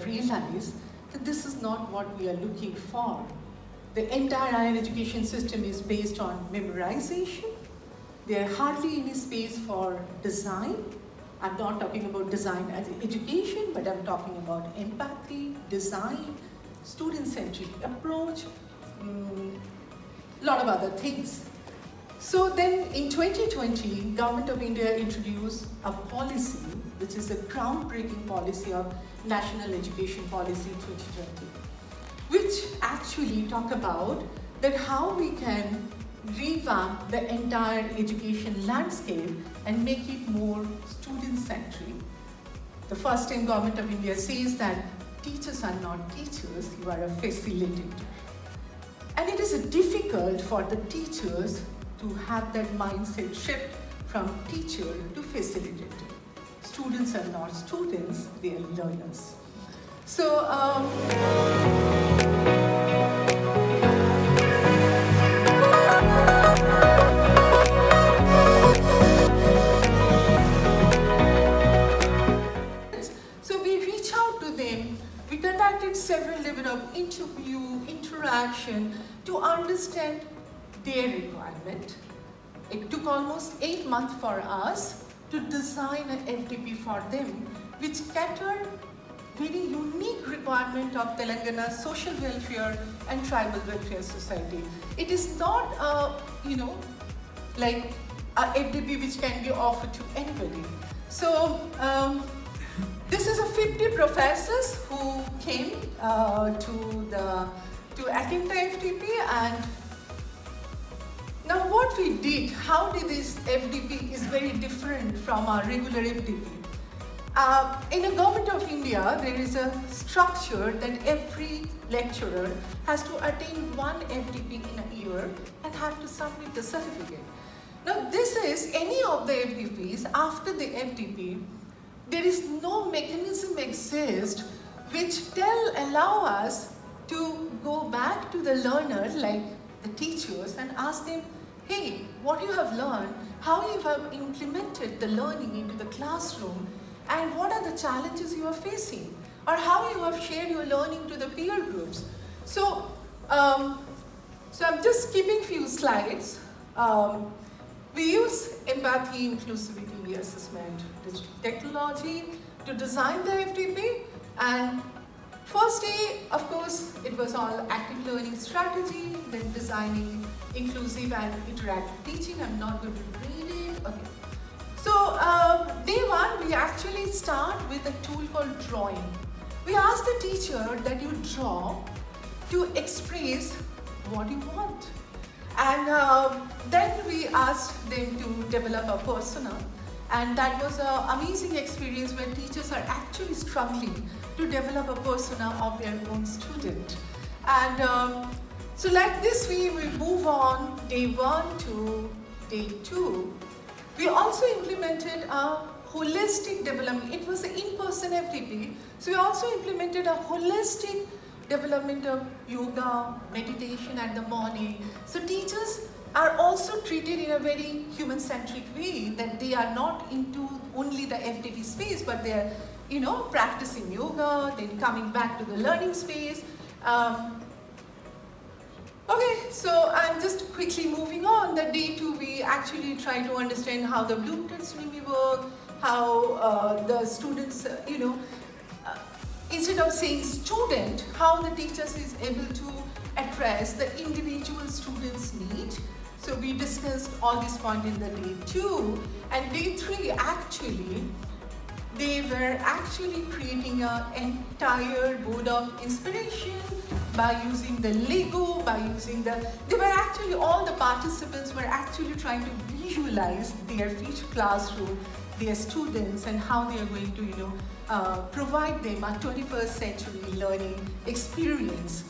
have realized that this is not what we are looking for. The entire higher education system is based on memorization. There are hardly any space for design. I'm not talking about design as education, but I'm talking about empathy, design, student-centric approach, a lot of other things. So then in 2020, Government of India introduced a policy, which is a groundbreaking policy of National Education Policy 2020, which actually talk about that how we can revamp the entire education landscape and make it more student-centric. The first time Government of India says that teachers are not teachers, you are a facilitator. And it is difficult for the teachers to have that mindset shift from teacher to facilitator. Students are not students, they are learners. So, we reach out to them. We conducted several levels of interview, interaction to understand their requirement. It took almost 8 months for us to design an FDP for them, which catered very unique requirement of Telangana social welfare and tribal welfare society. It is not like a FDP which can be offered to anybody. So this is a 50 professors who came to attend the FDP. And now what we did, how did this FDP is very different from our regular FDP. In the Government of India, there is a structure that every lecturer has to attain one FDP in a year and have to submit the certificate. Now this is any of the FDPs. After the FDP, there is no mechanism exist which allow us to go back to the learner, like the teachers, and ask them, hey, what you have learned, how you have implemented the learning into the classroom, and what are the challenges you are facing, or how you have shared your learning to the peer groups. So, so I'm just skipping few slides. We use empathy, inclusivity, assessment, digital technology to design the FDP. And first day, of course, it was all active learning strategy, then designing inclusive and interactive teaching. I'm not going to read it. Okay. So day one, we actually start with a tool called drawing. We ask the teacher that you draw to express what you want. And then we asked them to develop a persona. And that was an amazing experience where teachers are actually struggling to develop a persona of their own student. And so like this, we move on day one to day two. We also implemented a holistic development. It was an in-person FDP. So we also implemented a holistic development of yoga, meditation at the morning. So teachers are also treated in a very human-centric way, that they are not into only the FDP space, but they're, practicing yoga, then coming back to the learning space. Okay, so I'm just quickly moving on. The day two, we actually try to understand how the Bloom taxonomy work, how the students, instead of saying student, how the teachers is able to address the individual student's need. So we discussed all these points in the day two. And day three, actually, they were actually creating an entire board of inspiration by using the Lego, all the participants were actually trying to visualize their future classroom, their students, and how they are going to, provide them a 21st century learning experience